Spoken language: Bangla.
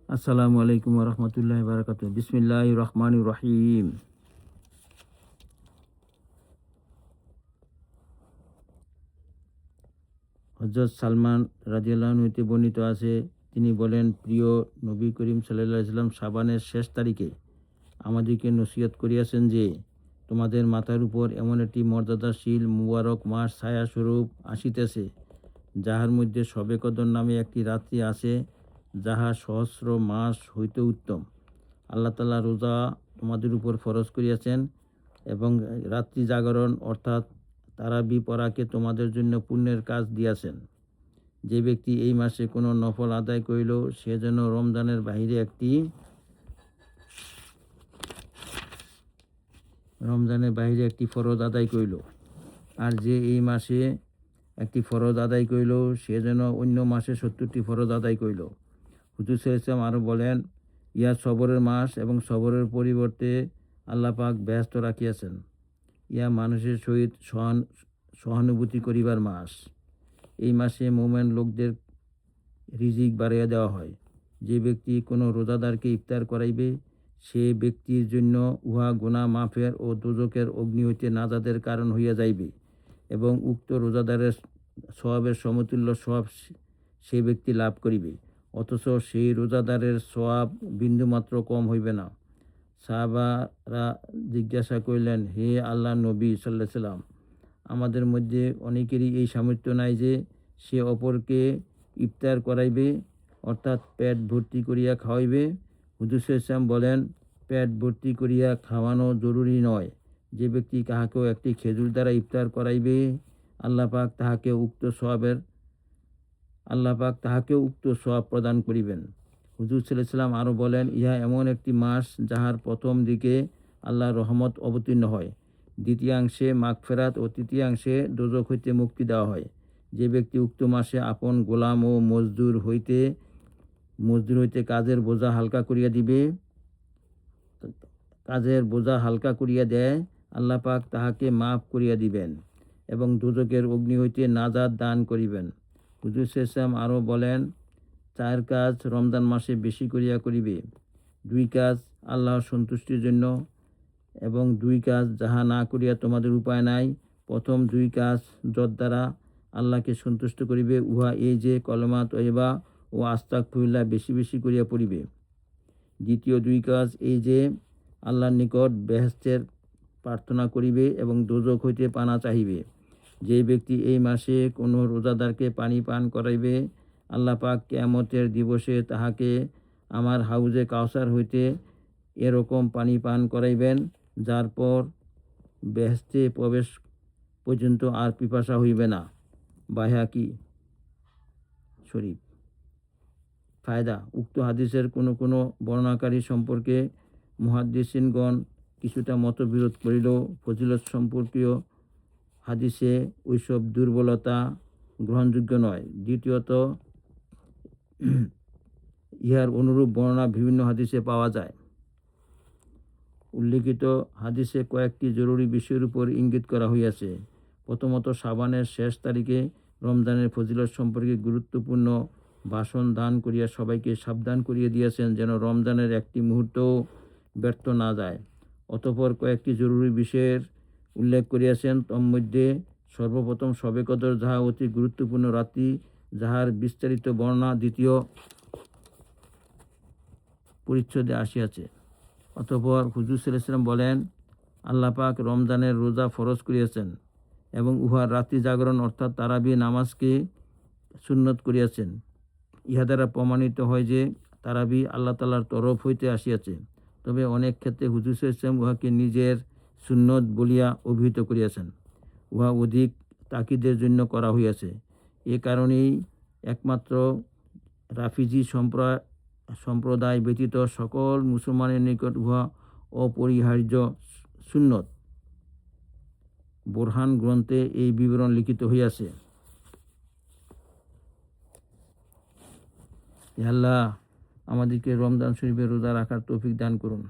আসসালামু আলাইকুম রহমতুল্লাহ বারাকাতু। বিসমিল্লাহির রহমানির রহিম। হযরত সালমান রাদিয়াল্লাহু আনহু হতে বর্ণিত আছে, তিনি বলেন, প্রিয় নবী করিম সাল্লাল্লাহু আলাইহি সাল্লাম শাবানের শেষ তারিখে আমাদেরকে নসিহত করিয়াছেন যে, তোমাদের মাথার উপর এমন একটি মর্যাদাশীল মুবারক মাস ছায়া স্বরূপ আসিতেছে, যাহার মধ্যে শবে কদর নামে একটি রাত্রি আছে, যাহা সহস্র মাস হইতে উত্তম। আল্লাহ তাআলা রোজা তোমাদের উপর ফরজ করিয়াছেন এবং রাত্রি জাগরণ অর্থাৎ তারাবি পড়াকে তোমাদের জন্য পুণ্যের কাজ দিয়াছেন। যে ব্যক্তি এই মাসে কোনো নফল আদায় করিল, সে যেন রমজানের বাহিরে একটি ফরজ আদায় করিল। আর যে এই মাসে একটি ফরজ আদায় করিল, সে যেন অন্য মাসে 70টি ফরজ আদায় করিল। হুজুর সাল্লাল্লাহু আলাইহি ওয়াসাল্লাম আরও বলেন, ইহা সবরের মাস এবং সবরের পরিবর্তে আল্লাহ পাক ব্যস্ত রাখিয়াছেন। ইহা মানুষের সহিত সহানুভূতি করিবার মাস। এই মাসে মোমেন লোকদের রিজিক বাড়াইয়া দেওয়া হয়। যে ব্যক্তি কোনো রোজাদারকে ইফতার করাইবে, সে ব্যক্তির জন্য উহা গুনাহ মাফের ও দোজখের অগ্নি হইতে নাজাতের কারণ হইয়া যাইবে এবং উক্ত রোজাদারের সওয়াবের সমতুল্য সওয়াব সে ব্যক্তি লাভ করিবে, অথচ সেই রোজাদারের সওয়াব বিন্দুমাত্র কম হইবে না। সাহাবারা জিজ্ঞাসা করিলেন, হে আল্লাহর নবী সাল্লাল্লাহু আলাইহি সাল্লাম, আমাদের মধ্যে অনেকেরই এই সামর্থ্য নাই যে সে অপরকে ইফতার করাইবে, অর্থাৎ পেট ভর্তি করিয়া খাওয়াইবে। হুজুর সাল্লাল্লাহু আলাইহি ওয়াসাল্লাম বলেন, পেট ভর্তি করিয়া খাওয়ানো জরুরি নয়। যে ব্যক্তি কাহাকেও একটি খেজুর দ্বারা ইফতার করাইবে, আল্লাহ পাক তাহাকেও উক্ত সওয়াব প্রদান করিবেন। হুজুর সাল্লাল্লাহু আলাইহি ওয়াসাল্লাম আরও বলেন, ইহা এমন একটি মাস যাহার প্রথম দিকে আল্লাহর রহমত অবতীর্ণ হয়, দ্বিতীয়াংশে মাগফিরাত ও তৃতীয়াংশে দোজখ হইতে মুক্তি দেওয়া হয়। যে ব্যক্তি উক্ত মাসে আপন গোলাম ও মজদুর হইতে কাজের বোঝা হালকা করিয়া দেয়, আল্লাহ পাক তাহাকে মাফ করিয়া দিবেন এবং দোজখের অগ্নি হইতে নাজাত দান করিবেন। হুজুর সাল্লাল্লাহু আলাইহি ওয়াসাল্লাম আরও বলেন, 4 কাজ রমজান মাসে বেশি করিয়া করিবে। 2 কাজ আল্লাহর সন্তুষ্টির জন্য এবং 2 কাজ যাহা না করিয়া তোমাদের উপায় নাই। প্রথম 2 কাজ যদ্বারা আল্লাহকে সন্তুষ্ট করিবে, উহা এই যে কলেমা তয়্যিবা ও আস্তাগফিরুল্লাহ বেশি বেশি করিয়া পড়িবে। দ্বিতীয় 2 কাজ এই যে আল্লাহর নিকট বেহেশতের প্রার্থনা করিবে এবং দোজখ হইতে পানা চাহিবে। যে ব্যক্তি এই মাসে কোনো রোজাদারকে পানি পান করাইবে, আল্লাহ পাক কিয়ামতের দিবসে তাহাকে আমার হাউজে কাউসার হইতে এরকম পানি পান করাইবেন, যার পর বেহেশতে প্রবেশ পর্যন্ত আর পিপাসা হইবে না। বাইহাকি শরীফ। ফায়দা: উক্ত হাদিসের কোনো বর্ণনাকারী সম্পর্কে মুহাদ্দিসিনগণ কিছুটা মতবিরোধ করিলেও ফজিলত সম্পর্কীয় হাদিসে ওইসব দুর্বলতা গ্রহণযোগ্য নয়। দ্বিতীয়ত, ইহার অনুরূপ বর্ণনা বিভিন্ন হাদিসে পাওয়া যায়। উল্লিখিত হাদিসে কয়েকটি জরুরি বিষয়ের উপর ইঙ্গিত করা হইয়াছে। প্রথমত, শাবানের শেষ তারিখে রমজানের ফজিলত সম্পর্কে গুরুত্বপূর্ণ ভাষণ দান করিয়া সবাইকে সাবধান করিয়া দিয়েছেন, যেন রমজানের একটি মুহূর্তও ব্যর্থ না যায়। অতঃপর কয়েকটি জরুরি বিষয়ের উল্লেখ করিয়াছেন। তন্মধ্যে সর্বপ্রথম শবে কদর, যাহা অতি গুরুত্বপূর্ণ রাত্রি, যাহার বিস্তারিত বর্ণনা দ্বিতীয় পরিচ্ছদে আসিয়াছে। অতঃপর হুজুর সাল্লাল্লাহু আলাইহি ওয়াসাল্লাম বলেন, আল্লাহ পাক রমজানের রোজা ফরজ করিয়াছেন এবং উহার রাত্রি জাগরণ অর্থাৎ তারাবি নামাজকে সুন্নত করিয়াছেন। ইহা দ্বারা প্রমাণিত হয় যে তারাবি আল্লাহ তাআলার তরফ হইতে আসিয়াছে। তবে অনেক ক্ষেত্রে হুজুর সাল্লাল্লাহু আলাইহি ওয়াসাল্লাম উহাকে নিজের সুন্নত বলিয়া অভিহিত করিয়াছেন। উহা অধিক তাকিদের জন্য করা হইয়াছে। এ কারণেই একমাত্র রাফিজি সম্প্রদায় ব্যতীত সকল মুসলমানের নিকট উহা অপরিহার্য সুন্নত। বোরহান গ্রন্থে এই বিবরণ লিখিত হইয়াছে। আল্লাহ আমাদেরকে রমজান শরীফে রোজা রাখার তৌফিক দান করুন।